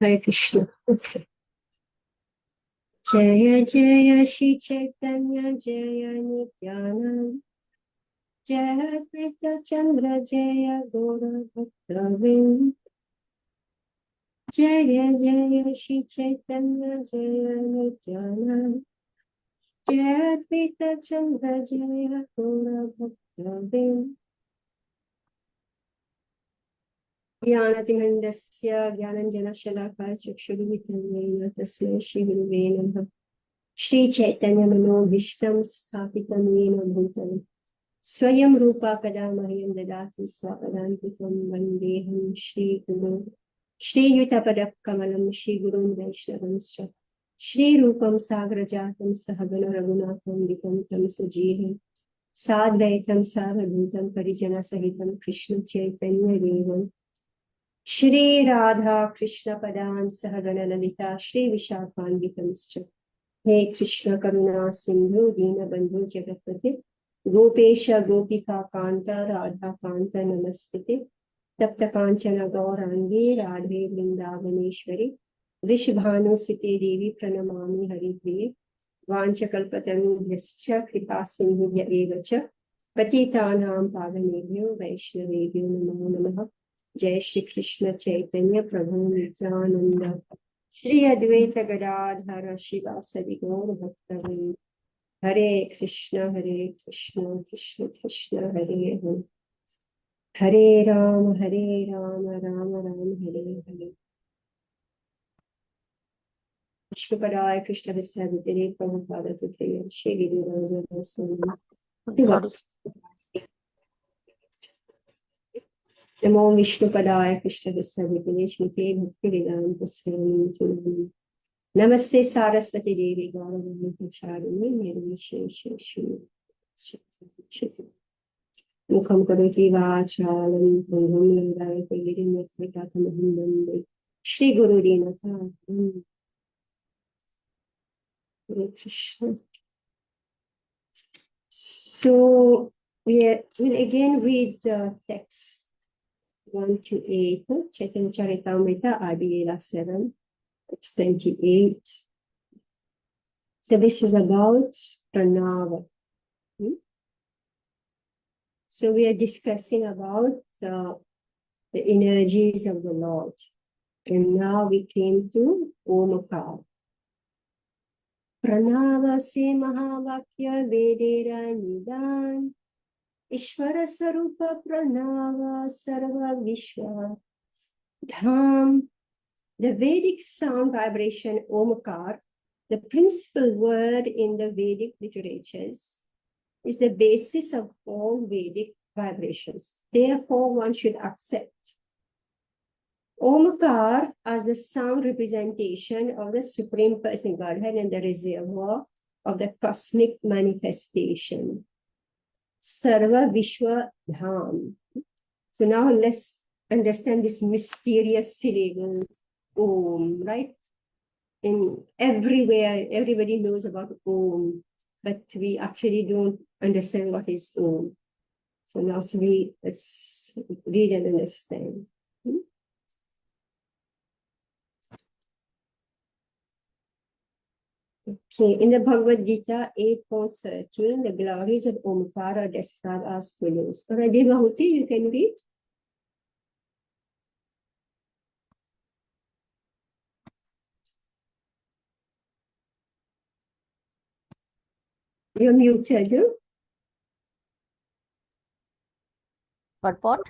Hare Krishna. Okay. Jaya Jaya Shri Chaitanya Jaya Nityananda Jaya Advaita Chandra Jaya Gaura Bhakta Jaya Jaya Shri Chaitanya Jaya Nityananda Jaya Advaita Chandra Jaya Gaura Bhakta ज्ञानतिमन्दस्य ज्ञानञ्जनशलाकाय चक्षुरुमितन्येन तस्मै श्रीगुरुवे नमः श्रीचैतन्यमनोभीष्टं स्थापितं येन भूतले स्वयं रूपा कदा मह्यं ददाति स्वपदान्तिकं वन्देऽहं श्रीगुरुं श्रीयुतपदकमलं श्रीगुरुं वैष्णवंश्च श्रीरूपं साग्रजातं सहगण रघुनाथं वितं तं सजीवं साद्वैतं सावधूतं परिजनसहितं कृष्ण चैतन्यदेवं श्री राधा कृष्ण पदान् सहगण ललिता श्री विशाखान्वितंश्च हे कृष्ण करुणा सिंधु दीनबंधु जगत्पते गोपेश गोपिका कांत राधा कांत नमस्ते तप्त कांचन गौरांगी राधे वृंदावनेश्वरी वृषभानुसुते देवी प्रणमामि हरिप्रिये वाञ्छकल्पतरुभ्यश्च कृपा सिन्धुभ्य एव च पतितानां पावनेभ्यो वैष्णवेभ्यो नमो नमः जय श्री कृष्ण चैतन्य प्रभु नित्यानंद श्री अद्वैत गदाधर शिवासदि गौर भक्तवृंद हरे कृष्ण कृष्ण कृष्ण हरे हरे राम राम राम हरे हरे विष्णुपदाय कृष्ण विद्याधरे प्रभुपाद तुल्य श्री गिरिराज स्वामी नमो विष्णुपदाय कृष्ण विद्याधरे श्रीमते भक्तिवेदांत स्वामी नमस्ते सारस्वती देवी गौरवाणी प्रचारिणी निर्विशेष मुखं करोति वाचालं भंगं लंघयते गिरिं यत्कृपातमहं वन्दे श्रीगुरुरेणुकां Hare Krishna. So we'll again read text 1 to 8, Chaitanya Charitamrita, Adi 7, it's 28. So this is about Pranava. So we are discussing about the energies of the Lord. And now we came to Omkar. Pranava se Mahavakya Vedera Nidan Ishvara Swarupa Pranava Sarva Vishwa Dham. The Vedic sound vibration Omkar, the principal word in the Vedic literatures, is the basis of all Vedic vibrations. Therefore, one should accept Omkar as the sound representation of the Supreme Person Godhead and the reservoir of the cosmic manifestation. Sarva Vishwa Dham. So now let's understand this mysterious syllable Om, right? In everywhere, everybody knows about Om, but we actually don't understand what is Om. So now let's read and understand. Okay, in the Bhagavad Gita 8.13, the glories of Omkara are described as follows. Radhi Mahuti, you can read. You're muted. What?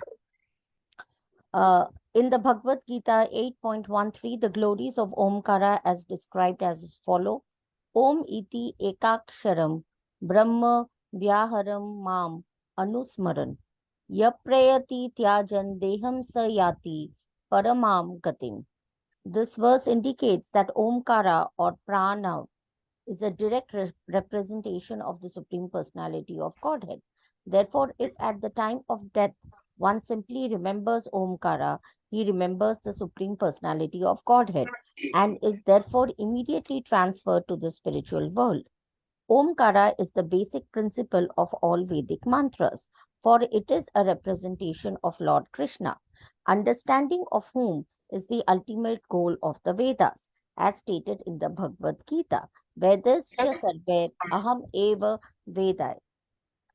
In the Bhagavad Gita 8.13, the glories of Omkara as described as follow. Om iti ekaksharam brahma vyaharam mam anusmaran yaprayati tyajan deham sayati paramam gatim. This verse indicates that Omkara or Prana is a direct representation of the Supreme Personality of Godhead. Therefore, if at the time of death one simply remembers Omkara, he remembers the Supreme Personality of Godhead and is therefore immediately transferred to the spiritual world. Omkara is the basic principle of all Vedic mantras, for it is a representation of Lord Krishna, understanding of whom is the ultimate goal of the Vedas, as stated in the Bhagavad Gita. Vedascha sarver aham eva Vedai.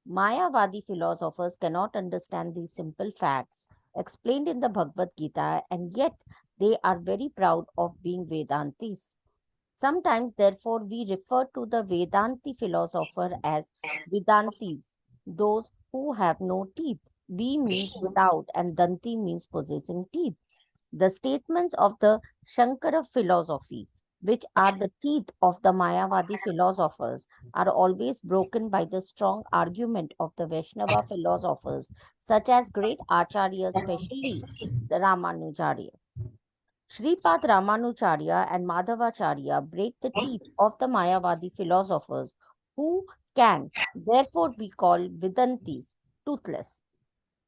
Mayavadi philosophers cannot understand these simple facts explained in the Bhagavad Gita, and yet they are very proud of being Vedantis. Sometimes, therefore, we refer to the Vedanti philosopher as Vedantis, those who have no teeth. V means without, and Danti means possessing teeth. The statements of the Shankara philosophy, which are the teeth of the Mayavadi philosophers, are always broken by the strong argument of the Vaishnava philosophers, such as great Acharyas, especially the Ramanujacharya. Sripad Ramanujarya and Madhavacharya break the teeth of the Mayavadi philosophers, who can therefore be called Vedantis, toothless.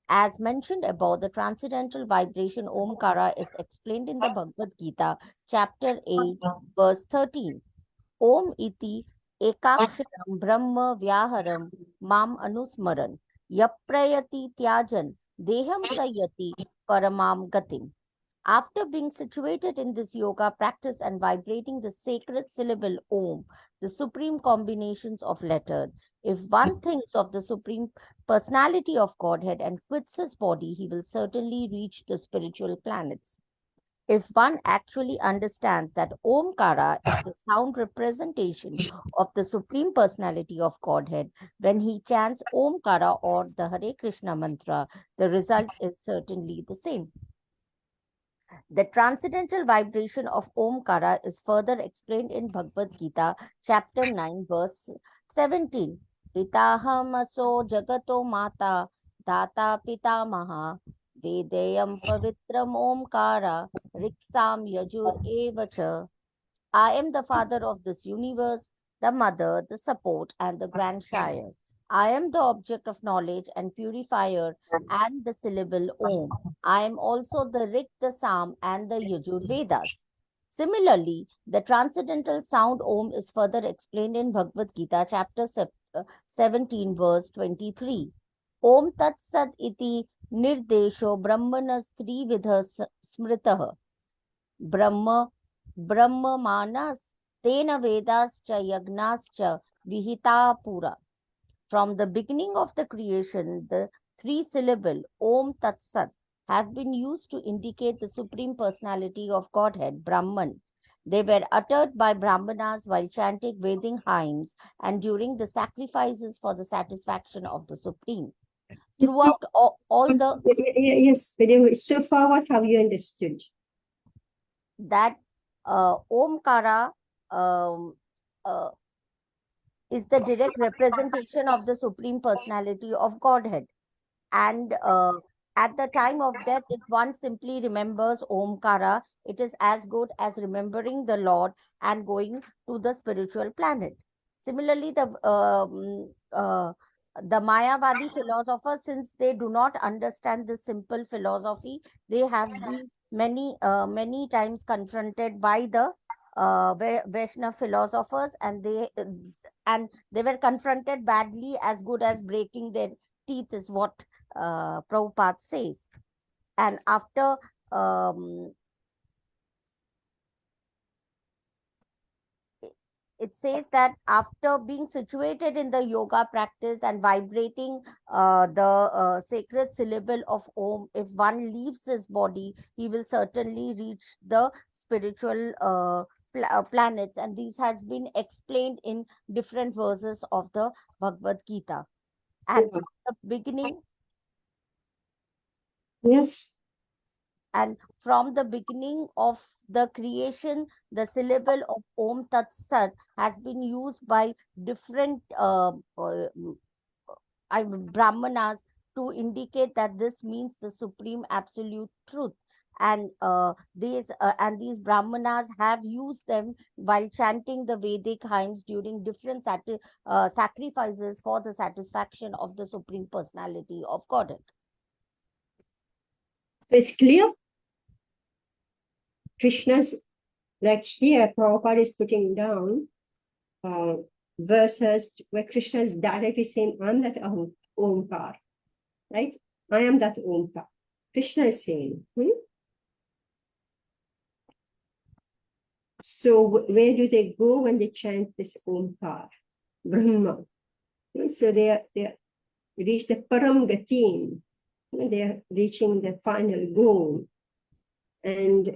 As mentioned above, the transcendental vibration Omkara is explained in the Bhagavad Gita, chapter 8, verse 13. Om iti ekaksharam brahma vyaharam mam anusmaran yaprayati tyajan deham sayati paramam gatim. After being situated in this yoga practice and vibrating the sacred syllable Om, the supreme combinations of letters, if one thinks of the supreme personality of Godhead and quits his body, he will certainly reach the spiritual planets. If one actually understands that Omkara is the sound representation of the Supreme Personality of Godhead, when he chants Omkara or the Hare Krishna mantra, the result is certainly the same. The transcendental vibration of Omkara is further explained in Bhagavad Gita, chapter 9, verse 17. Pitahamaso jagato mata data pitamaha vedayam pavitram Omkara riksam yajur evacha. I am the father of this universe, the mother, the support, and the grandsire. I am the object of knowledge and purifier and the syllable Om. I am also the Rik, the Sam, and the Yajur Vedas. Similarly, the transcendental sound Om is further explained in Bhagavad Gita, chapter 17, verse 23. Om Tat Sat iti nirdesho brahmanas trividha smritah. Brahma Brahmanas Tena Vedascha Yagnascha Vihita Pura. From the beginning of the creation, the three syllable Om Tat Sat have been used to indicate the Supreme Personality of Godhead, Brahman. They were uttered by Brahmanas while chanting Vedic hymns and during the sacrifices for the satisfaction of the Supreme. Throughout all the Yes, but anyway, so far, what have you understood? that Omkara is the direct representation of the Supreme Personality of Godhead. And at the time of death, if one simply remembers Omkara, it is as good as remembering the Lord and going to the spiritual planet. Similarly, the Mayavadi philosophers, since they do not understand this simple philosophy, they have been many times confronted by the Vaishnava philosophers, and they were confronted badly, as good as breaking their teeth, is what Prabhupada says. And after it says that after being situated in the yoga practice and vibrating the sacred syllable of Om, if one leaves his body, he will certainly reach the spiritual planets. And this has been explained in different verses of the Bhagavad Gita. And from the beginning, Yes. and from the beginning of the creation, the syllable of Om Tat Sat has been used by different Brahmanas to indicate that this means the supreme absolute truth. And these Brahmanas have used them while chanting the Vedic hymns during different sacrifices for the satisfaction of the Supreme Personality of Godhead. It's clear? Krishna's, like here, Prabhupada is putting down verses where Krishna is directly saying, I'm that Omkar, right? I am that Omkar. Krishna is saying, So where do they go when they chant this Omkar? Brahma. So they reach the Param Gatim. They are reaching the final goal. And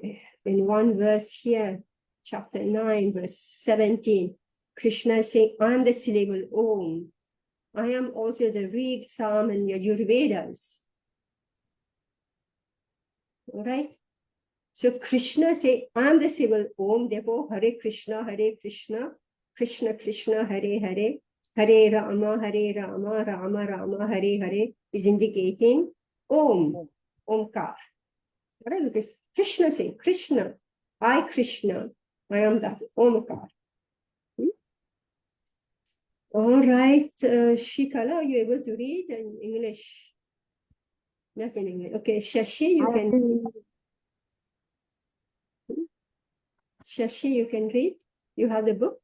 in one verse here, chapter 9, verse 17, Krishna is saying, I am the syllable Om. I am also the Rig, Sam, and Yajurvedas. All right? So Krishna say, I am the syllable Om. Therefore, Hare Krishna, Krishna Krishna, Hare Hare, Hare Rama, Rama Rama, Hare Hare is indicating Om, Omkar. Right? Because Krishna say, Krishna, I am that Omkar. All right, Shikala, are you able to read in English? Not in English. Okay, Shashi, you can. Shashi, you can read. You have the book.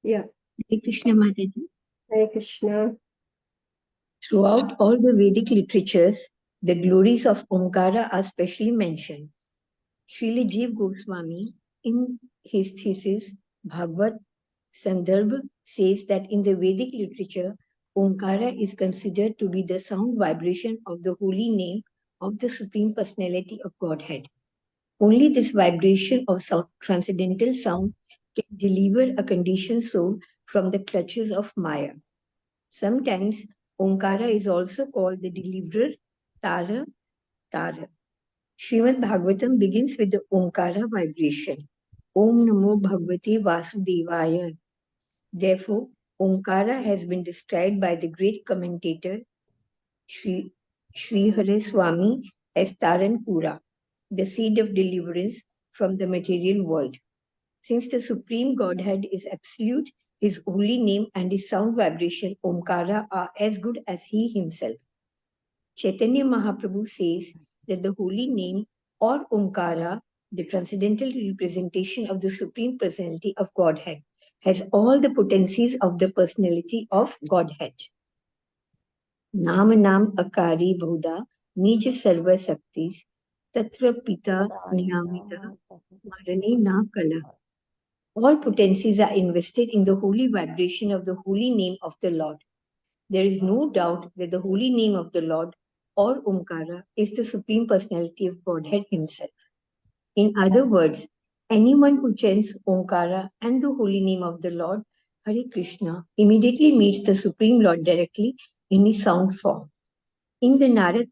Yeah. Hare Krishna Mataji. Hare Krishna. Throughout all the Vedic literatures, the glories of Omkara are specially mentioned. Srila Jeev Goswami, in his thesis Bhagavad Sandarbha, says that in the Vedic literature, Omkara is considered to be the sound vibration of the holy name of the Supreme Personality of Godhead. Only this vibration of transcendental sound can deliver a conditioned soul from the clutches of Maya. Sometimes Omkara is also called the deliverer, Tara, Tara. Srimad Bhagavatam begins with the Omkara vibration. Om Namo Bhagavate Vasudevaya. Therefore, Omkara has been described by the great commentator Sri Hare Swami as Tarankura, the seed of deliverance from the material world. Since the Supreme Godhead is absolute, his holy name and his sound vibration Omkara are as good as he himself. Chaitanya Mahaprabhu says that the holy name or Omkara, the transcendental representation of the Supreme Personality of Godhead, has all the potencies of the personality of Godhead. Nam Nam Akari Bhuda Nija Sarva Saktis Tatra Pita Niyamita Marane Na Kala. All potencies are invested in the holy vibration of the holy name of the Lord. There is no doubt that the holy name of the Lord or Omkara is the Supreme Personality of Godhead himself. In other words, anyone who chants Omkara and the holy name of the Lord, Hare Krishna, immediately meets the Supreme Lord directly in his sound form. In the Narad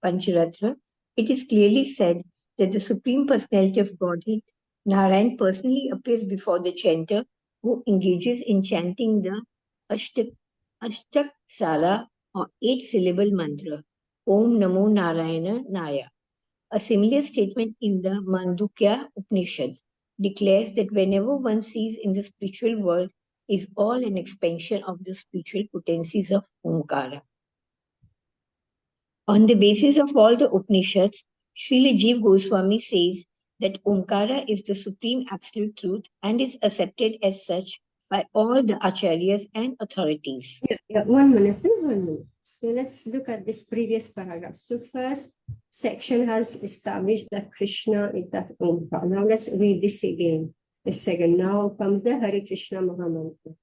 Pancharatra, it is clearly said that the Supreme Personality of Godhead, Narayan, personally appears before the chanter who engages in chanting the Ashtaksara or 8-syllable mantra, Om Namo Narayana Naya. A similar statement in the Mandukya Upanishads declares that whenever one sees in the spiritual world is all an expansion of the spiritual potencies of Omkara. On the basis of all the Upanishads, Srila Jeev Goswami says that Omkara is the supreme absolute truth and is accepted as such by all the acharyas and authorities. Yeah, 1 minute, 1 minute. So let's look at this previous paragraph. So first section has established that Krishna is that Omkar. Now let's read this again. The second, now comes the Hare Krishna Mahamantra.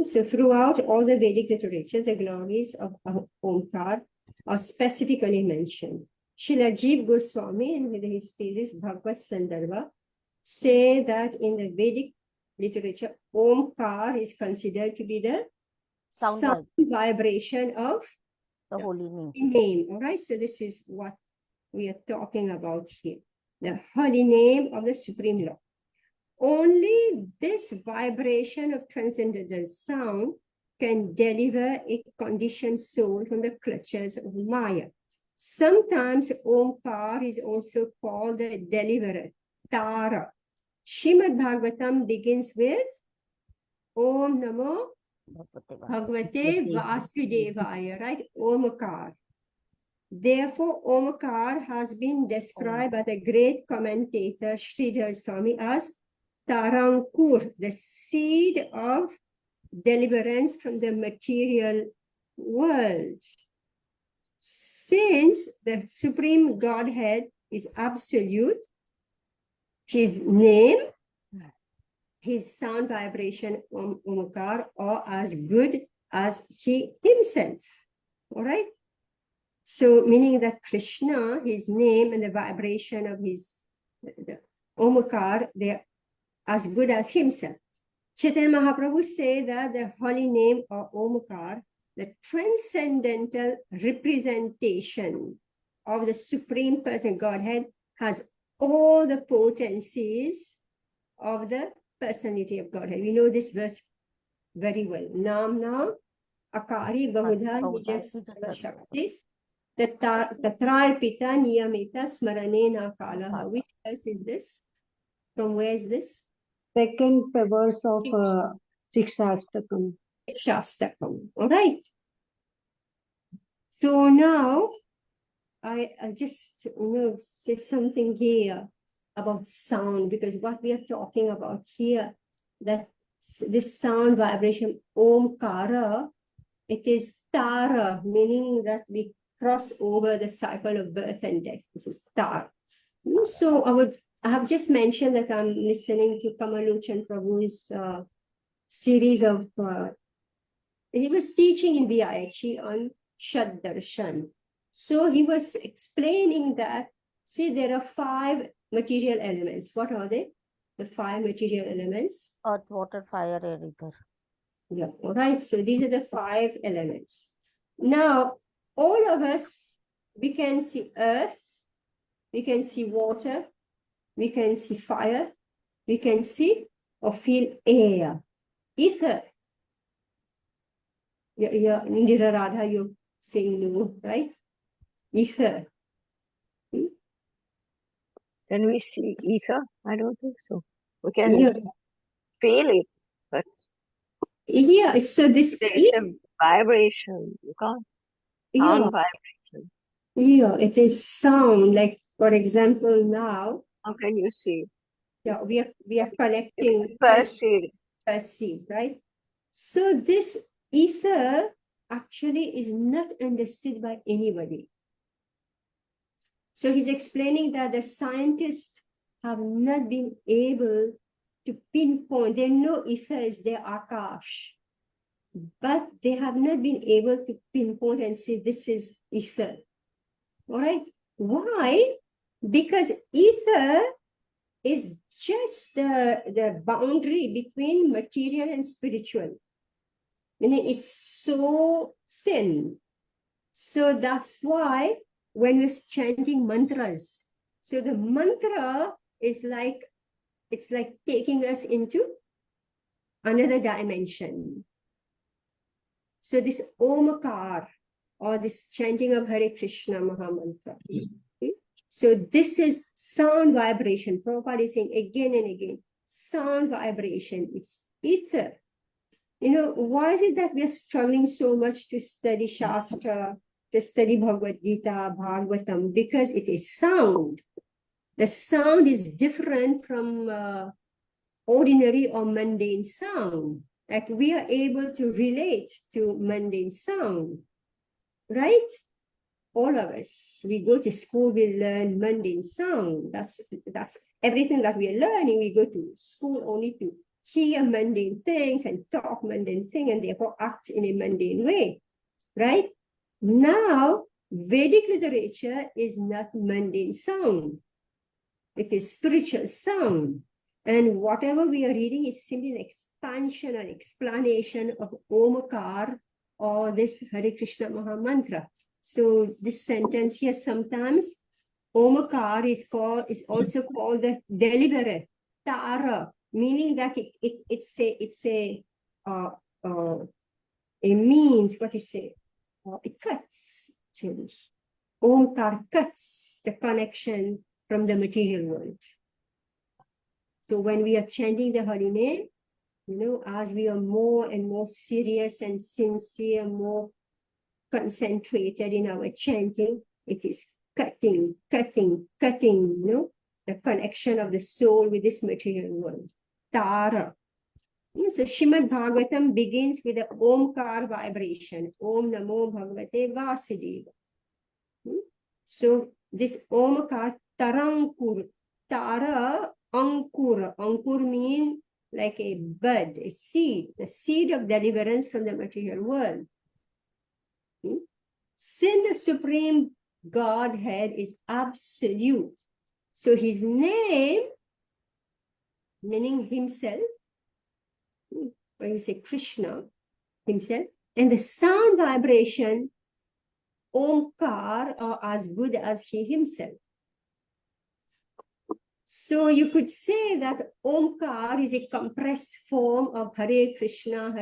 So throughout all the Vedic literature, the glories of Omkar are specifically mentioned. Srila Jeev Goswami, in his thesis Bhagavad Sandarbha, say that in the Vedic literature, Omkar is considered to be the sound vibration of the holy name. All right, so this is what we are talking about here. The holy name of the Supreme Lord. Only this vibration of transcendental sound can deliver a conditioned soul from the clutches of Maya. Sometimes Omkar is also called the deliverer, Tara. Srimad Bhagavatam begins with Om Namo Bhagavate Vasudevaya, right? Omkar. Therefore, Omkar has been described by the great commentator Sridhar Swami as Tarankur, the seed of deliverance from the material world. Since the Supreme Godhead is absolute, his name, his sound vibration Omkar are as good as he himself. All right. So meaning that Krishna, his name and the vibration of his the Omkar, they're as good as himself. Chaitanya Mahaprabhu say that the holy name or Omkar, the transcendental representation of the Supreme Person Godhead, has all the potencies of the personality of Godhead. We know this verse very well. Namna Akari Bahudha Nijas Shaktis Tatrarpita Niyamita Smaranena Kalaha. Which verse is this? From where is this? Second verse of Shikshastakam. Shastakam. All right. So now I'll just say something here about sound, because what we are talking about here, that this sound vibration Omkara, it is Tara, meaning that we cross over the cycle of birth and death. This is Tara. So I have just mentioned that I'm listening to Kamalochan Prabhu's series of, he was teaching in VIH on Shad Darshan. So he was explaining that, see, there are 5 material elements. What are they? The 5 material elements? Earth, water, fire, air, ether. Yeah, all right. So these are the 5 elements. Now, all of us, we can see earth, we can see water, we can see fire, we can see or feel air, ether. Yeah, Indira Radha, you're saying no, right? Ether. Can we see ether? I don't think so. We can feel it, but Yeah, so this it's a vibration. You can't sound vibration. Yeah, it is sound. Like, for example, now. How can you see? Yeah, we are connecting. Perceive, right? So this ether actually is not understood by anybody. So he's explaining that the scientists have not been able to pinpoint. They know ether is their akash, but they have not been able to pinpoint and say this is ether. All right. Why? Because ether is just the boundary between material and spiritual. Meaning it's so thin. So that's why when we're chanting mantras, so the mantra is like, it's like taking us into another dimension. So this Omkar, or this chanting of Hare Krishna Mahamantra. Okay? So this is sound vibration. Prabhupada is saying again and again, sound vibration, it's ether. Why is it that we are struggling so much to study Shastra, to study Bhagavad Gita, Bhagavatam? Because it is sound. The sound is different from ordinary or mundane sound. Like we are able to relate to mundane sound, right? All of us, we go to school, we learn mundane sound. That's everything that we are learning. We go to school only to hear mundane things and talk mundane things, and therefore act in a mundane way, right? Now, Vedic literature is not mundane sound. It is spiritual sound. And whatever we are reading is simply an expansion and explanation of Omkar, or this Hare Krishna Mahamantra. So this sentence here, sometimes Omkar is also called the deliverer, Tara, meaning that it means, what is it? It cuts, actually. Omkar cuts the connection from the material world. So when we are chanting the Hari name, as we are more and more serious and sincere, more concentrated in our chanting, it is cutting, the connection of the soul with this material world. Tara. So Shrimad Bhagavatam begins with the Omkar vibration. Om Namo Bhagavate Vasudeva. So this Omkar Tarankur, Tara Ankur. Ankur means like a bud, a seed, the seed of deliverance from the material world. Since the Supreme Godhead is absolute, so his name, meaning himself, when you say Krishna, himself, and the sound vibration, Omkar, are as good as he himself. So you could say that Omkar is a compressed form of Hare Krishna,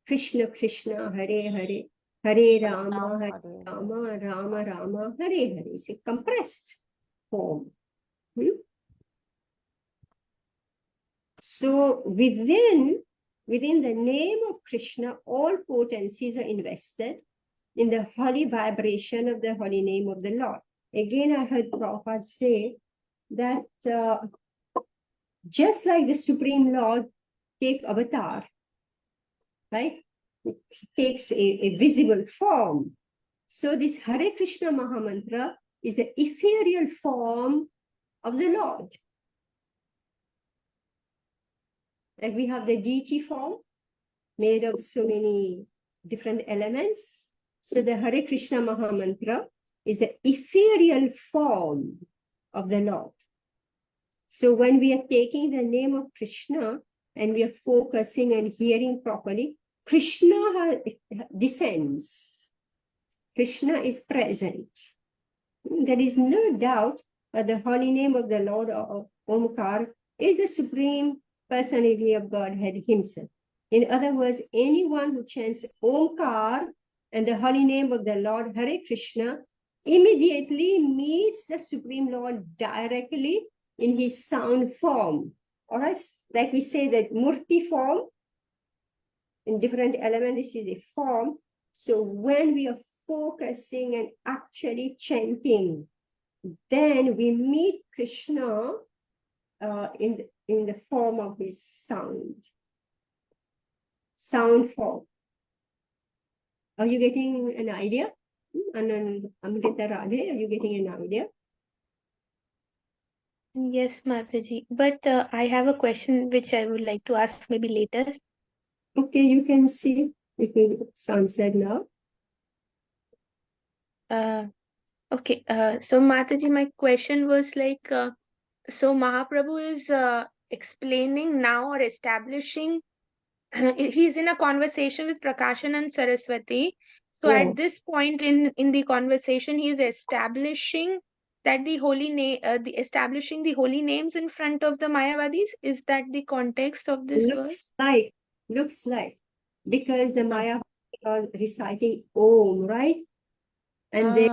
Krishna Krishna, Hare Hare, Hare Rama, Rama, Rama, Hare Hare. It's a compressed form. So within the name of Krishna, all potencies are invested in the holy vibration of the holy name of the Lord. Again, I heard Prabhupada say that just like the Supreme Lord take avatar, right? It takes a visible form. So this Hare Krishna Mahamantra is the ethereal form of the Lord. Like we have the deity form made of so many different elements. So the Hare Krishna Mahamantra is the ethereal form of the Lord. So when we are taking the name of Krishna and we are focusing and hearing properly, Krishna descends. Krishna is present. There is no doubt that the holy name of the Lord of Omkar is the Supreme Personality of Godhead himself. In other words, anyone who chants Omkar and the holy name of the Lord Hare Krishna immediately meets the Supreme Lord directly in his sound form. All right, like we say that Murti form, in different elements, this is a form. So when we are focusing and actually chanting, then we meet Krishna in the form of his sound form. Are you getting an idea? Amrita Radhe, are you getting an idea? Yes, Mataji. But I have a question which I would like to ask maybe later. Okay, you can see if it's answered now. Okay. So Mataji, my question was like, so Mahaprabhu is explaining now or establishing. He's in a conversation with Prakashan and Saraswati. So Yeah. at this point in the conversation, he is establishing that the establishing the holy names in front of the Mayavadis. Is that the context of this verse? Looks like, because the Mayavadis are reciting Om, right? And the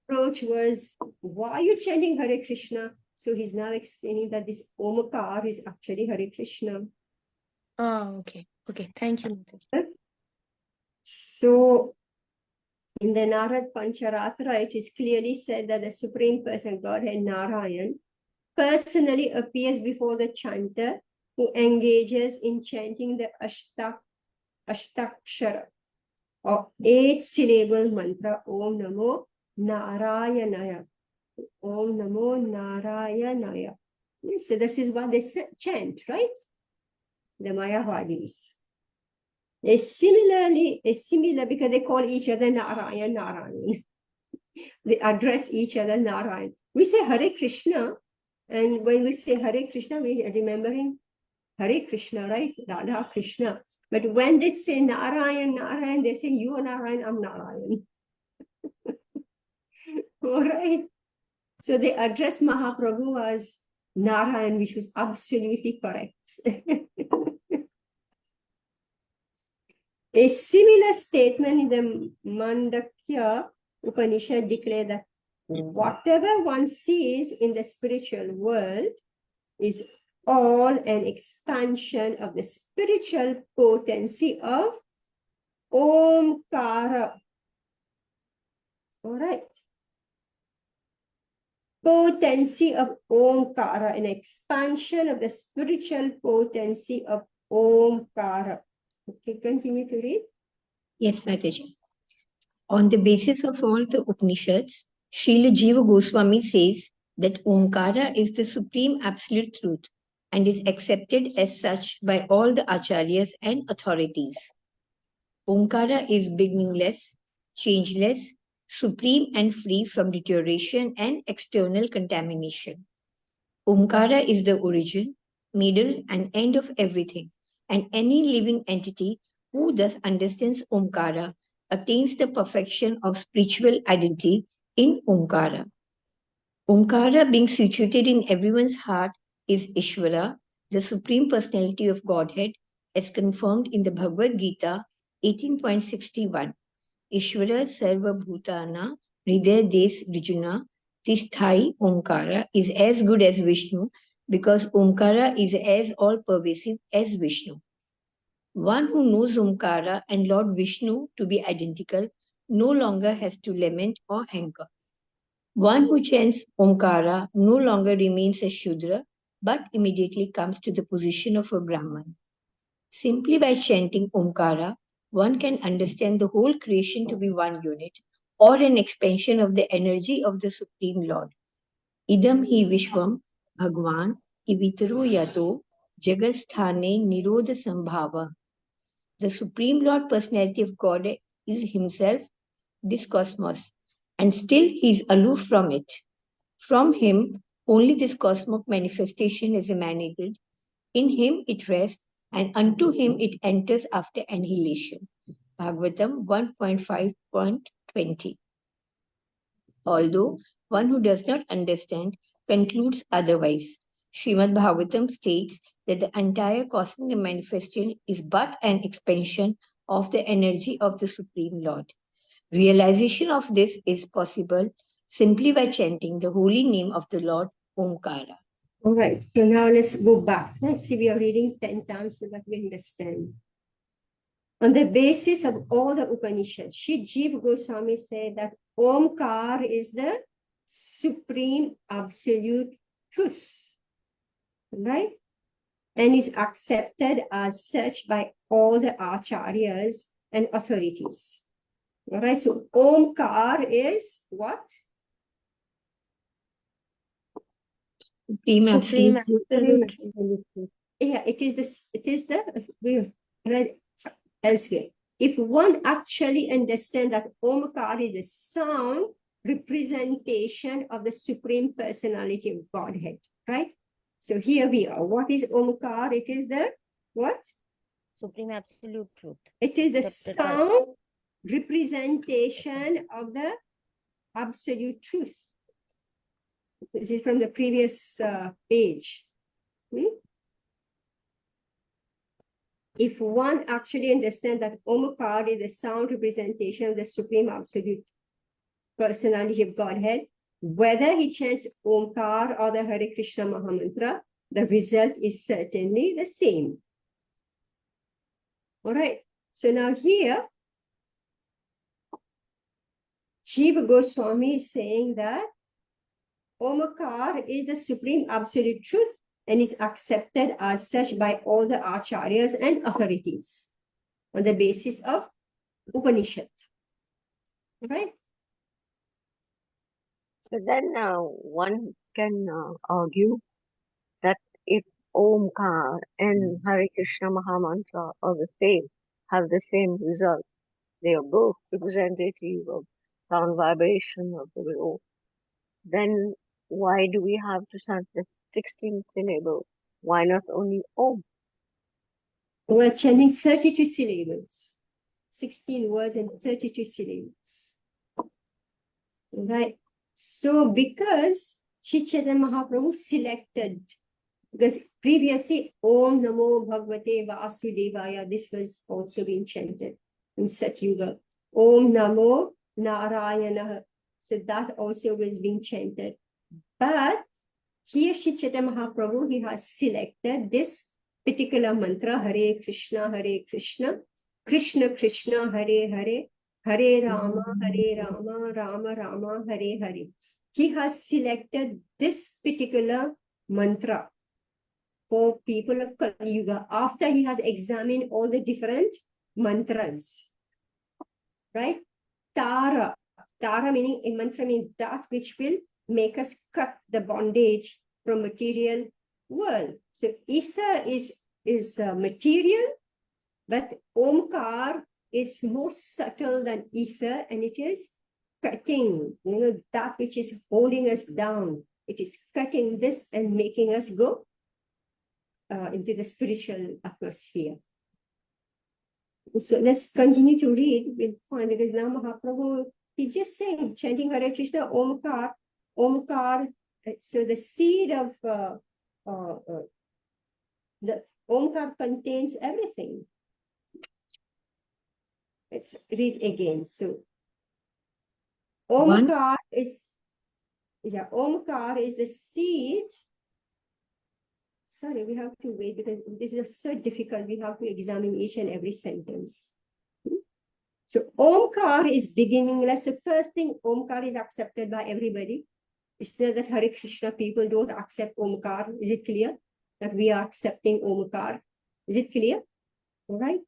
approach was, why are you chanting Hare Krishna? So he's now explaining that this Omkar is actually Hare Krishna. Okay. Okay. Thank you, Mataji. So in the Narad Pancharatra, it is clearly said that the Supreme Person, Godhead Narayan, personally appears before the chanter who engages in chanting the Ashtakshara or 8-syllable mantra, Om Namo Narayanaya. Om Namo Narayanaya. So this is what they chant, right? The Mayavadis. Similar, because they call each other Narayan, Narayan. They address each other Narayan. We say Hare Krishna, and when we say Hare Krishna, we are remembering Hare Krishna, right? Radha Krishna. But when they say Narayan, Narayan, they say you are Narayan, I'm Narayan. All right. So they address Mahaprabhu as Narayan, which was absolutely correct. A similar statement in the Mandakya Upanishad declares that whatever one sees in the spiritual world is all an expansion of the spiritual potency of Omkara. All right. Potency of Omkara, an expansion of the spiritual potency of Omkara. Okay, continue to read. Yes, Mataji. On the basis of all the Upanishads, Srila Jiva Goswami says that Omkara is the supreme absolute truth and is accepted as such by all the acharyas and authorities. Omkara is beginningless, changeless, supreme and free from deterioration and external contamination. Omkara is the origin, middle, and end of everything, and any living entity who thus understands Omkara attains the perfection of spiritual identity in Omkara. Omkara, being situated in everyone's heart, is Ishvara, the Supreme Personality of Godhead, as confirmed in the Bhagavad Gita 18.61. Ishvara Sarva Bhutana Hridaya Des Vijuna Tisthai Omkara is as good as Vishnu because Omkara is as all pervasive as Vishnu. One who knows Omkara and Lord Vishnu to be identical no longer has to lament or anger. One who chants Omkara no longer remains a Shudra but immediately comes to the position of a Brahman. Simply by chanting Omkara, one can understand the whole creation to be one unit or an expansion of the energy of the Supreme Lord. Idam hi Vishwam Bhagwan Ivitaro Yato Jagasthane Nirodha Sambhava. The Supreme Lord Personality of God is Himself, this cosmos, and still He is aloof from it. From Him, only this cosmic manifestation is emanated. In Him it rests, and unto Him it enters after annihilation. Bhagavatam 1.5.20. Although one who does not understand concludes otherwise, Srimad Bhagavatam states that the entire cosmic manifestation is but an expansion of the energy of the Supreme Lord. Realization of this is possible simply by chanting the holy name of the Lord, Omkara. All right, so now let's go back. Let's see, we are reading 10 times so that we understand. On the basis of all the Upanishads, Shri Jiva Goswami said that Omkar is the supreme absolute truth, right? And is accepted as such by all the acharyas and authorities. All right, so Omkar is what? Supreme Supreme absolute absolute. Yeah, it is we read elsewhere. If one actually understands that Omkar is the sound representation of the Supreme Personality of Godhead, right? So here we are. What is Omkar? It is the what? Supreme absolute truth. It is the Accepted. sound representation of the absolute truth. This is from the previous page. If one actually understands that Omkar is the sound representation of the Supreme Absolute Personality of Godhead, whether he chants Omkar or the Hare Krishna Mahamantra, the result is certainly the same. All right. So now here, Jiva Goswami is saying that Omkar is the Supreme Absolute Truth and is accepted as such by all the acharyas and authorities on the basis of Upanishad. Right? But then one can argue that if Omkar and Hare Krishna Mahamantra are the same, have the same result, they are both representative of sound vibration of the will, then why do we have to chant the 16 syllable? Why not only Om? We're chanting 32 syllables, 16 words and 32 syllables. Right? So because Shri Chaitanya Mahaprabhu selected, because previously Om Namo Bhagavate Vasudevaya, this was also being chanted in Satyuga. Om Namo Narayana, so that also was being chanted. But here Shri Chaitanya Mahaprabhu, he has selected this particular mantra, Hare Krishna, Krishna Krishna, Hare Hare, Hare Rama, Rama Rama, Hare Hare. He has selected this particular mantra for people of Kali Yuga after he has examined all the different mantras. Right? Tara. Tara meaning, a mantra means that which will make us cut the bondage from material world. So ether is material, but Omkar is more subtle than ether, and it is cutting, that which is holding us down. It is cutting this and making us go into the spiritual atmosphere. So let's continue to read. We'll find, because now Mahaprabhu is just saying, chanting Hare Krishna, Omkar, Omkar. So the seed of the Omkar contains everything. Let's read again. So Omkar is the seed. Sorry, we have to wait because this is so difficult. We have to examine each and every sentence. So Omkar is beginningless. So first thing, Omkar is accepted by everybody. It's not that Hare Krishna people don't accept Omkar. Is it clear that we are accepting Omkar? Is it clear? All right.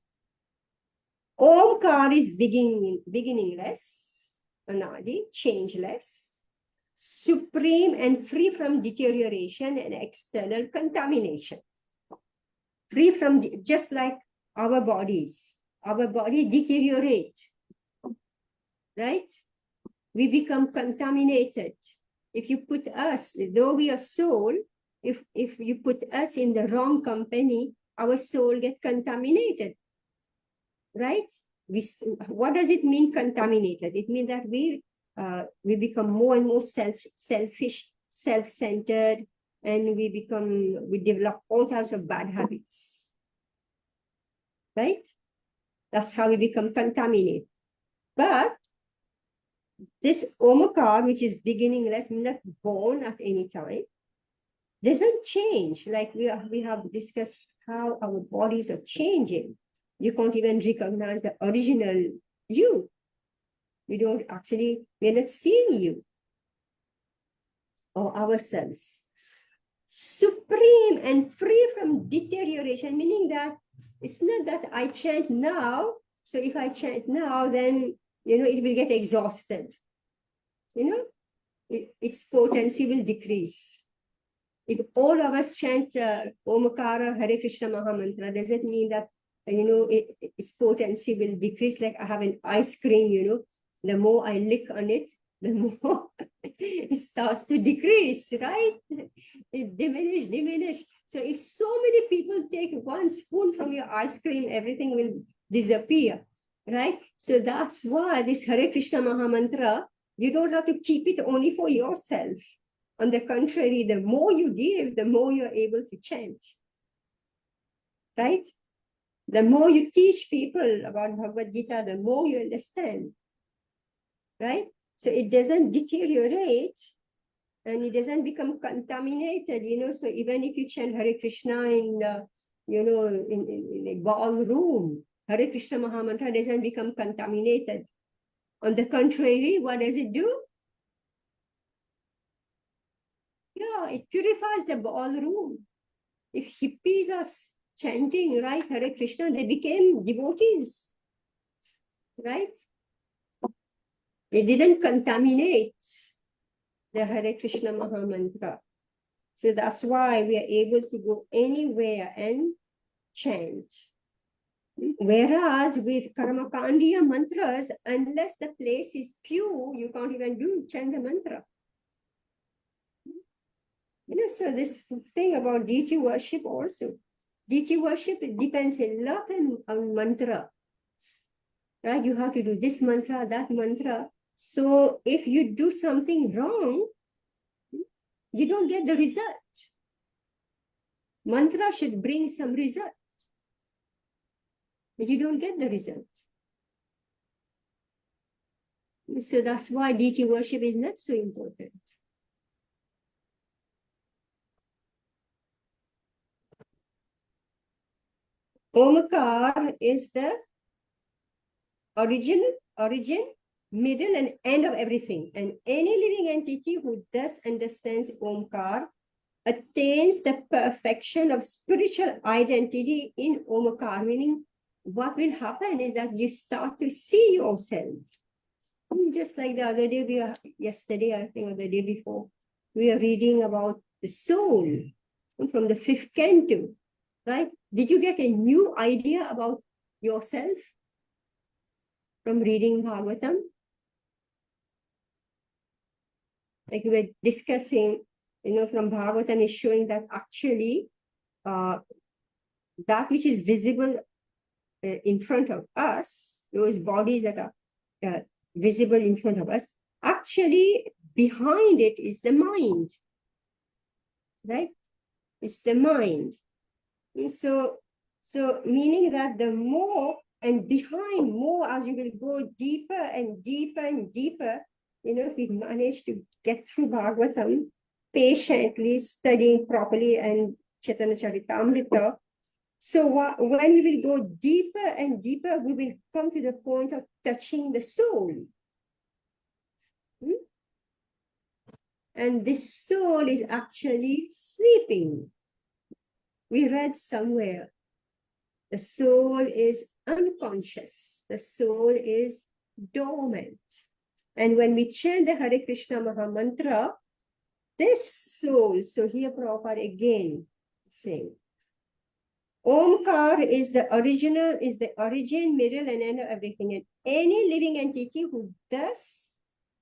Omkar is beginningless, anadi, changeless, supreme and free from deterioration and external contamination. Free from, just like our bodies deteriorate, right? We become contaminated. If you put us, though we are soul, if you put us in the wrong company, our soul gets contaminated, right? What does it mean, contaminated? It means that we become more and more selfish, self-centered, and we develop all types of bad habits, right? That's how we become contaminated. But this Omkar, which is beginningless, not born at any time, doesn't change. Like we have discussed how our bodies are changing. You can't even recognize the original you. We're not seeing you or ourselves. Supreme and free from deterioration, meaning that it's not that I chant now. So if I chant now, then, it will get exhausted. Its potency will decrease. If all of us chant Omkara Hare Krishna Mahamantra, does it mean that, its potency will decrease? Like I have an ice cream, the more I lick on it, the more it starts to decrease, right? It diminish. So if so many people take one spoon from your ice cream, everything will disappear, right? So that's why this Hare Krishna Mahamantra, you don't have to keep it only for yourself. On the contrary, the more you give, the more you're able to chant, right? The more you teach people about Bhagavad Gita, the more you understand, right? So it doesn't deteriorate and it doesn't become contaminated, So even if you chant Hare Krishna in a ballroom, Hare Krishna Mahamantra doesn't become contaminated. On the contrary, what does it do? Yeah, it purifies the ballroom. If hippies are chanting, right, Hare Krishna, they became devotees, right? They didn't contaminate the Hare Krishna Mahamantra. So that's why we are able to go anywhere and chant. Whereas with Karmakandiya mantras, unless the place is pure, you can't even chant the mantra. So this thing about deity worship also. Deity worship, it depends a lot on mantra. Right? You have to do this mantra, that mantra. So if you do something wrong, you don't get the result. Mantra should bring some result, but you don't get the result. So that's why deity worship is not so important. Omkar is the origin, middle, and end of everything. And any living entity who thus understands Omkar attains the perfection of spiritual identity in Omkar. Meaning, what will happen is that you start to see yourself. Just like the other day, yesterday, I think, or the day before, we are reading about the soul from the fifth canto, right? Did you get a new idea about yourself from reading Bhagavatam? Like we were discussing, from Bhagavatam is showing that actually that which is visible in front of us, those bodies that are visible in front of us, actually behind it is the mind, right? It's the mind. And so meaning that the more and behind more, as you will go deeper and deeper and deeper, if we manage to get through Bhagavatam, patiently studying properly and Chaitanya Charitamrita. So when we will go deeper and deeper, we will come to the point of touching the soul. And this soul is actually sleeping. We read somewhere, the soul is unconscious. The soul is dormant. And when we chant the Hare Krishna Maha Mantra, this soul, so here Prabhupada again saying, Omkar is the original, is the origin, middle, and end of everything. And any living entity who does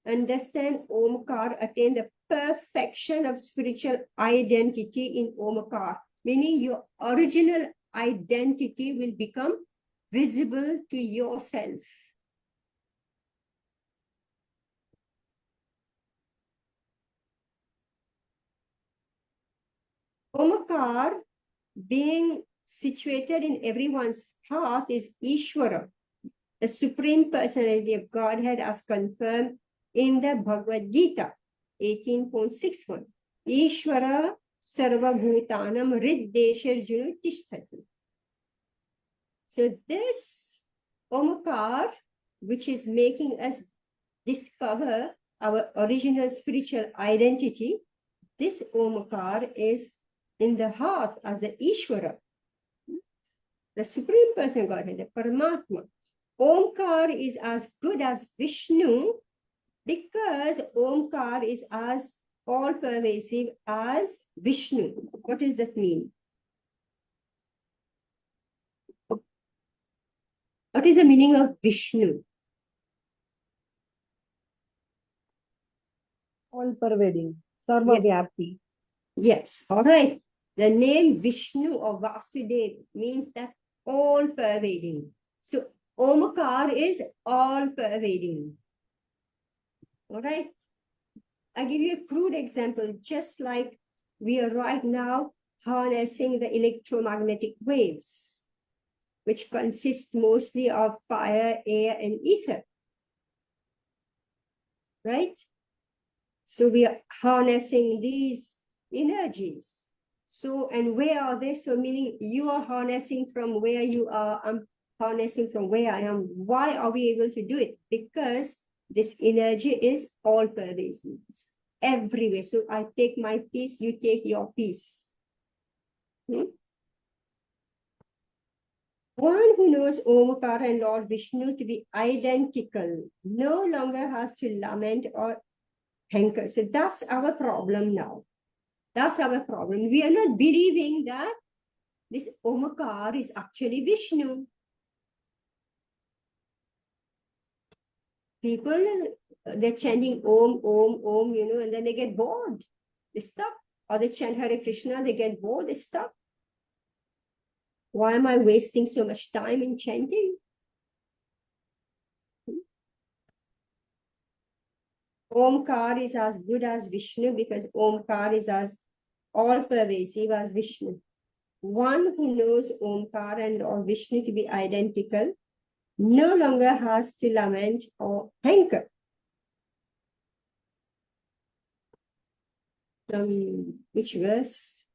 understand Omkar attain the perfection of spiritual identity in Omkar, meaning your original identity will become visible to yourself. Omkar, being situated in everyone's heart, is Ishvara, the Supreme Personality of Godhead, as confirmed in the Bhagavad Gita 18.61. Ishvara Sarva Bhutanam Riddeshar Junu Tishtati. So this Omkar, which is making us discover our original spiritual identity, this Omkar is in the heart as the Ishvara, the Supreme Person Godhead, the Paramatma. Omkar is as good as Vishnu because Omkar is as all-pervasive as Vishnu. What does that mean? What is the meaning of Vishnu? All pervading, sarva-vyapti. Yes, all right. The name Vishnu or Vasudev means that all-pervading. So Omkar is all-pervading. All right. I give you a crude example, just like we are right now harnessing the electromagnetic waves, which consist mostly of fire, air, and ether. Right? So we are harnessing these energies. So, and where are they? So meaning you are harnessing from where you are, I'm harnessing from where I am. Why are we able to do it? Because this energy is all pervasive. It's everywhere. So I take my piece, you take your piece. One who knows Omkara and Lord Vishnu to be identical no longer has to lament or hanker. So that's our problem now. That's our problem. We are not believing that this Omkar is actually Vishnu. People, they're chanting Om, Om, Om, and then they get bored. They stop. Or they chant Hare Krishna, they get bored, they stop. Why am I wasting so much time in chanting? Omkar is as good as Vishnu because Omkar is as all-pervasive as Vishnu. One who knows Omkar and or Vishnu to be identical no longer has to lament or hanker. From which verse?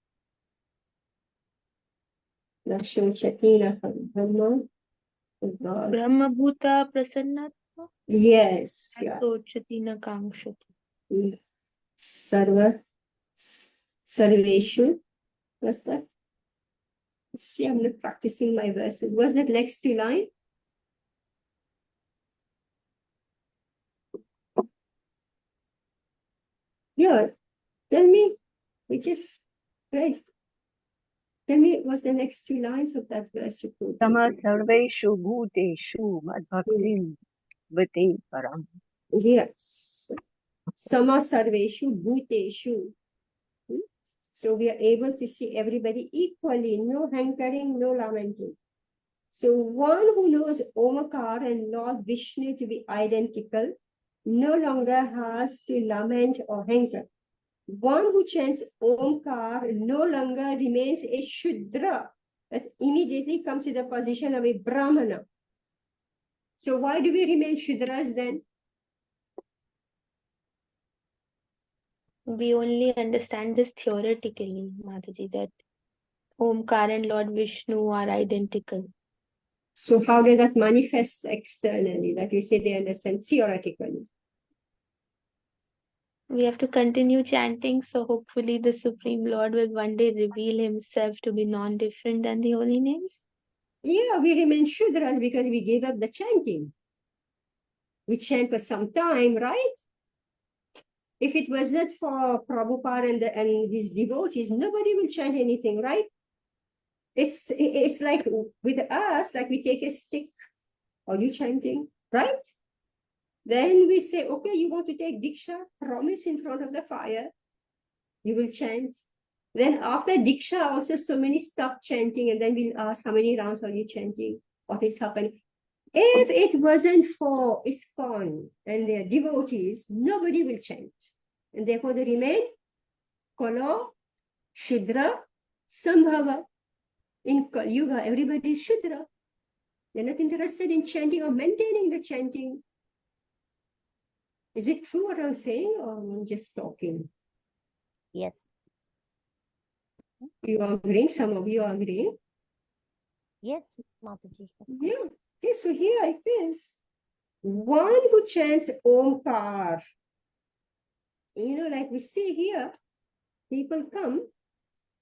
Chatina Brahma. Brahma Bhuta Prasannatma Yes. Yeah. Chatina Kamshati. Sarva Sarveshu. What's that? See, I'm not practicing my verses. What's that next two line? Yeah, tell me, which is right. Tell me what's the next two lines of that verse you quoted. Sama sarveshu bhuteshu madbhaktim vate param. Yes. Sama sarveshu bhuteshu. So we are able to see everybody equally, no hankering, no lamenting. So one who knows Omakar and Lord Vishnu to be identical no longer has to lament or hanker. One who chants Omkar no longer remains a Shudra, but immediately comes to the position of a Brahmana. So why do we remain Shudras then? We only understand this theoretically, Mataji, that Omkar and Lord Vishnu are identical. So how does that manifest externally? That we say they understand theoretically. We have to continue chanting, so hopefully the Supreme Lord will one day reveal himself to be non-different than the holy names. Yeah, we remain Shudras because we gave up the chanting. We chant for some time, right? If it wasn't for Prabhupada and his devotees, nobody will chant anything, right? It's like with us, like we take a stick, are you chanting, right? Then we say, okay, you want to take Diksha, promise in front of the fire, you will chant. Then after Diksha, also so many stop chanting, and then we'll ask, how many rounds are you chanting? What is happening? If it wasn't for ISKCON and their devotees, nobody will chant. And therefore they remain Kalo, Shudra, Sambhava. In Kali Yuga, everybody is Shudra. They're not interested in chanting or maintaining the chanting. Is it true what I'm saying, or I'm just talking? Yes. You are agreeing? Some of you are agreeing? Yes, Mataji. Yeah. Okay, so here it is. One who chants Omkar. Like we see here, people come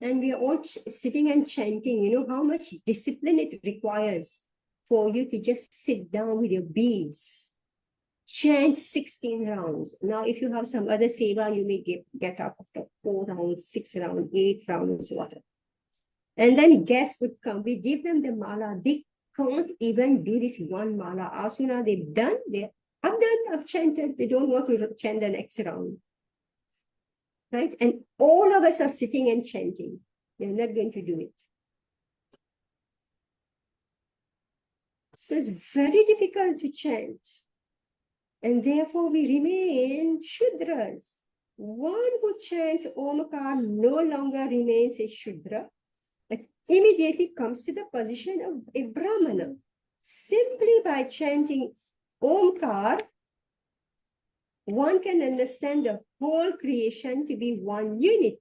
and we are all sitting and chanting. You know how much discipline it requires for you to just sit down with your beads. Chant 16 rounds. Now, if you have some other seva, you may get up after 4 rounds, 6 rounds, 8 rounds, whatever. And then guests would come. We give them the mala. They can't even do this one mala. As soon as they've done, I've chanted. They don't want to chant the next round. Right? And all of us are sitting and chanting. They're not going to do it. So it's very difficult to chant. And therefore we remain Shudras. One who chants Omakar no longer remains a Shudra, but immediately comes to the position of a Brahmana. Simply by chanting Omkar, one can understand the whole creation to be one unit,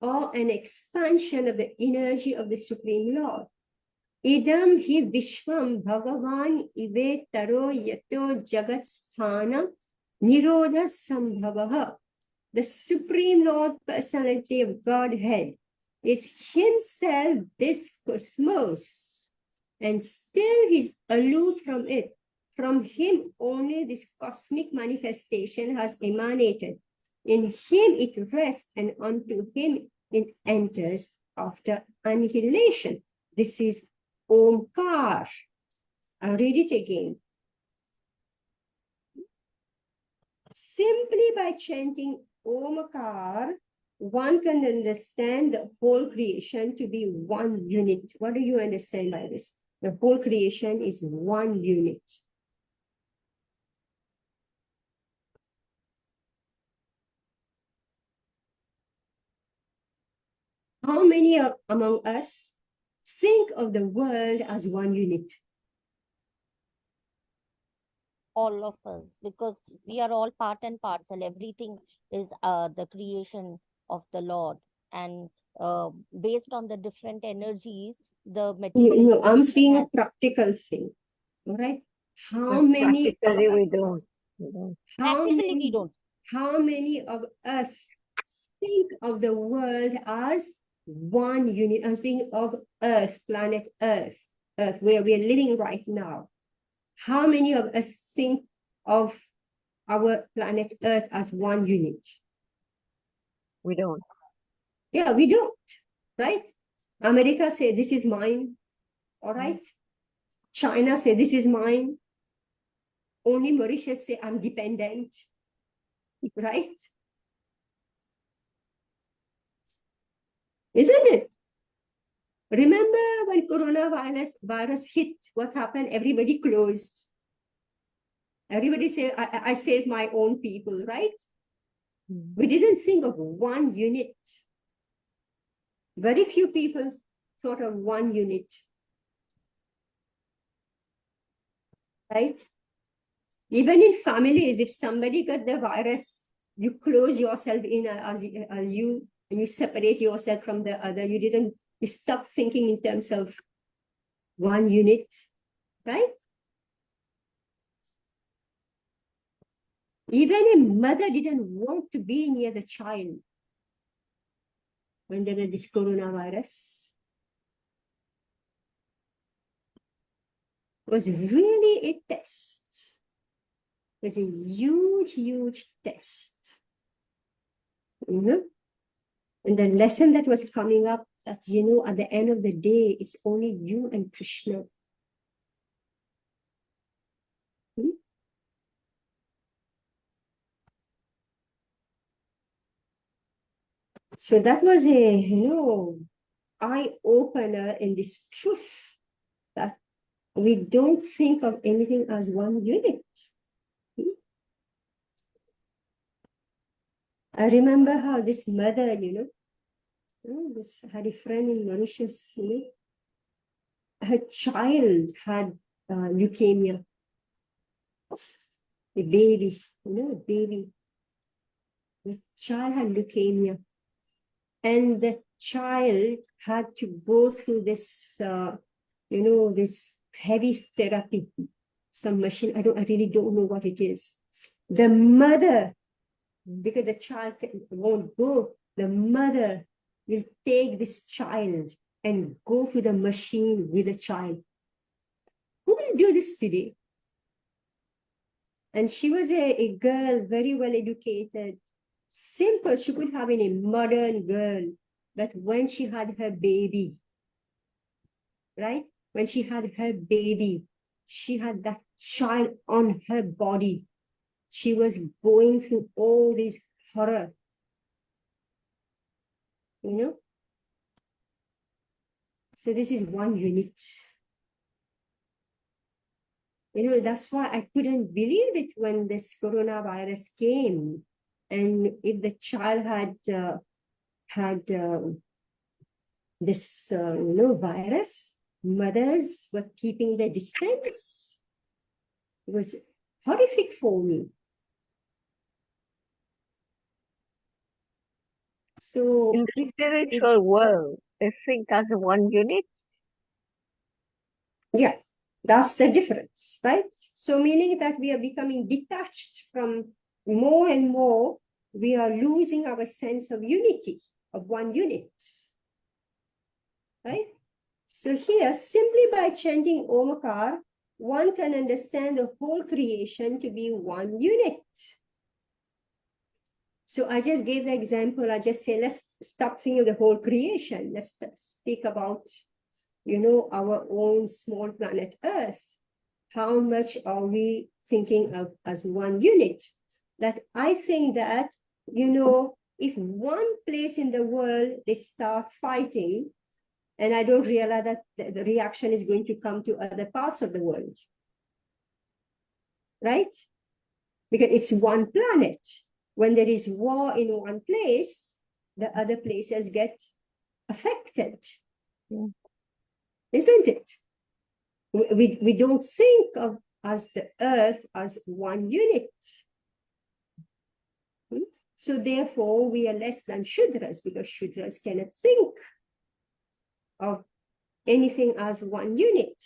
or an expansion of the energy of the Supreme Lord. Idam hi vishwam bhagavan ive taro yato jagat sthana nirodha sambhavaha. The Supreme Lord Personality of Godhead is himself this cosmos, and still he's aloof from it. From him only this cosmic manifestation has emanated. In him it rests, and unto him it enters after annihilation. This is Omkar. I'll read it again. Simply by chanting Omkar, one can understand the whole creation to be one unit. What do you understand by this? The whole creation is one unit. How many among us think of the world as one unit? All of us, because we are all part and parcel. Everything is the creation of the Lord, and based on the different energies, the material. I'm seeing a practical thing, all right? How many? Practically we don't. Practically, we don't. How many of us think of the world as one unit, as being of Earth, planet Earth, where we are living right now? How many of us think of our planet Earth as one unit? We don't. Yeah, we don't, right? America say this is mine, all right? China say this is mine. Only Mauritius say I'm dependent, right? Isn't it? Remember when virus hit, what happened? Everybody closed. Everybody say, I saved my own people, right? We didn't think of one unit. Very few people thought of one unit, right? Even in families, if somebody got the virus, you close yourself in as you, and you separate yourself from the other. You stop thinking in terms of one unit, right? Even a mother didn't want to be near the child when there was this coronavirus. It was really a test. It was a huge, huge test. You know? And the lesson that was coming up that, at the end of the day, it's only you and Krishna. So that was a, eye-opener in this truth that we don't think of anything as one unit. I remember how this mother, this had a friend in Mauritius, her child had leukemia. A baby, a baby. The child had leukemia. And the child had to go through this, this heavy therapy, some machine. I really don't know what it is. The mother, because the child won't go, the mother will take this child and go to the machine with the child. Who will do this today? And she was a girl, very well educated, simple. She could have been a modern girl. But when she had her baby, right? When she had her baby, she had that child on her body. She was going through all this horror, So this is one unit. That's why I couldn't believe it when this coronavirus came. And if the child had this, virus, mothers were keeping their distance. It was horrific for me. So in the spiritual world, they think as a one unit. Yeah, that's the difference, right? So meaning that we are becoming detached from more and more, we are losing our sense of unity, of one unit, right? So here, simply by chanting Omkar, one can understand the whole creation to be one unit. So I just gave the example, I just say, let's stop thinking of the whole creation. Let's speak about, our own small planet Earth. How much are we thinking of as one unit? That I think that, if one place in the world, they start fighting, and I don't realize that the reaction is going to come to other parts of the world, right? Because it's one planet. When there is war in one place, the other places get affected, isn't it? We don't think of as the earth as one unit. So therefore, we are less than Shudras, because Shudras cannot think of anything as one unit.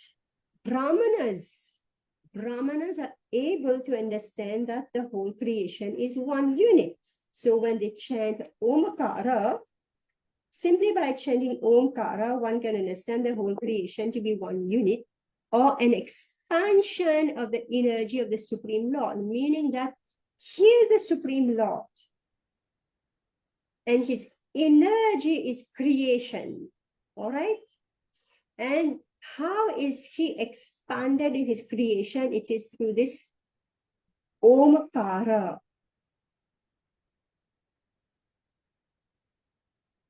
Brahmanas are able to understand that the whole creation is one unit. So when they chant Omkara, simply by chanting Omkara, one can understand the whole creation to be one unit, or an expansion of the energy of the Supreme Lord, meaning that he is the Supreme Lord. and his energy is creation. All right. And how is he expanded in his creation? It is through this Omkara.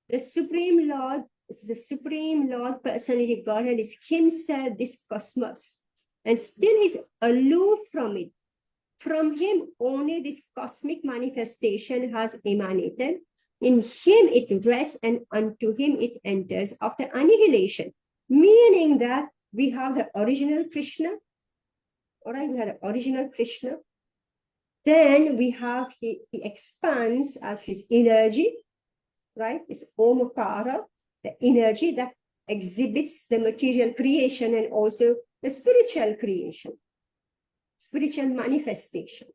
The Supreme Lord, the Supreme Lord Personality of Godhead is himself this cosmos, and still is aloof from it. From him only this cosmic manifestation has emanated. In him it rests, and unto him it enters after annihilation. Meaning that we have the original Krishna. All right, we have the original Krishna. Then we have, he expands as his energy, right? It's Omkara, the energy that exhibits the material creation and also the spiritual creation, spiritual manifestation.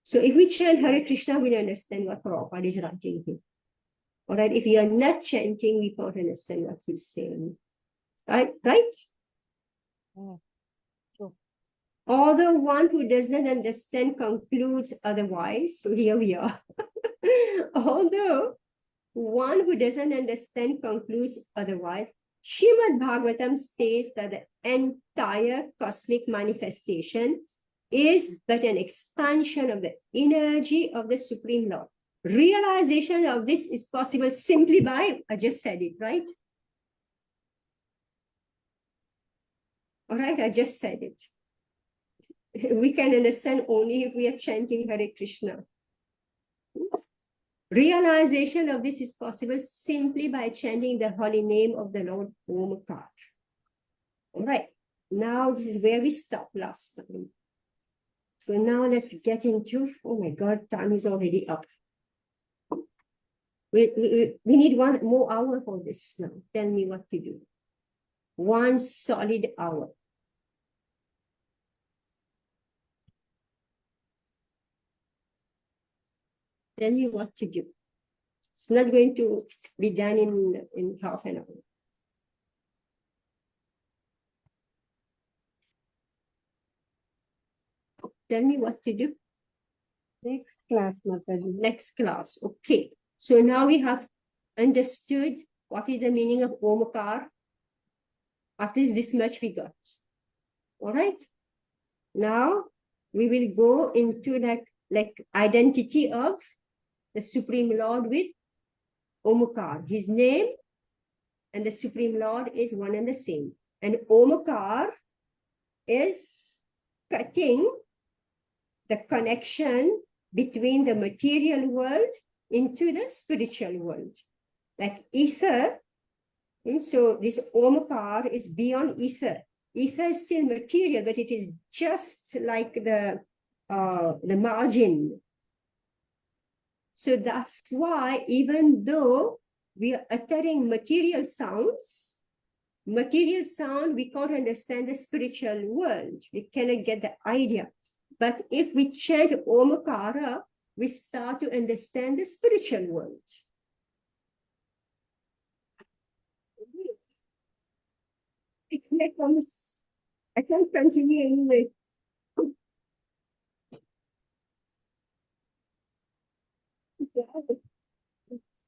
So if we chant Hare Krishna, we'll understand what Prabhupada is writing here. All right, if we are not chanting, we can't understand what he's saying. Right? Mm. True. Although one who does not understand concludes otherwise, so here we are. Although one who doesn't understand concludes otherwise, Srimad Bhagavatam states that the entire cosmic manifestation is but an expansion of the energy of the Supreme Lord. Realization of this is possible simply by, I just said it, right? All right, I just said it. We can understand only if we are chanting Hare Krishna. Realization of this is possible simply by chanting the holy name of the Lord Omkar. All right, now this is where we stopped last time. So now let's get into, oh my God, time is already up. We need 1 more hour for this now. Tell me what to do. 1 solid hour. Tell me what to do. It's not going to be done in half an hour. Tell me what to do. Next class, Mataji. Next class. Okay. So now we have understood what is the meaning of Omkar. At least this much we got. All right. Now we will go into like identity of the Supreme Lord with Omkar. His name and the Supreme Lord is one and the same. And Omkar is cutting the connection between the material world into the spiritual world. Like ether, and so this Omkar is beyond ether. Ether is still material, but it is just like the margin. So that's why even though we are uttering material sounds, we can't understand the spiritual world. We cannot get the idea. But if we chant Omkara, we start to understand the spiritual world. I can't continue anyway.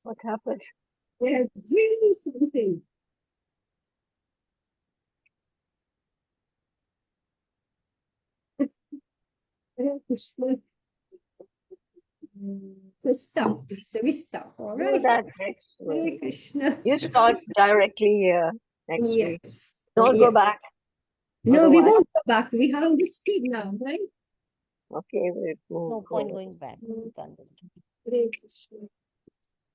What happened? They're really something. So stop. So we stop. All Do right. that next Hare week. Krishna. You start directly here next week. Yes. Don't go back. No, we Otherwise- won't go back. We have understood now, right? Okay, we'll move No point forward. going back. We can't. Hare Krishna.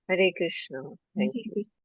Hare Krishna. Thank you.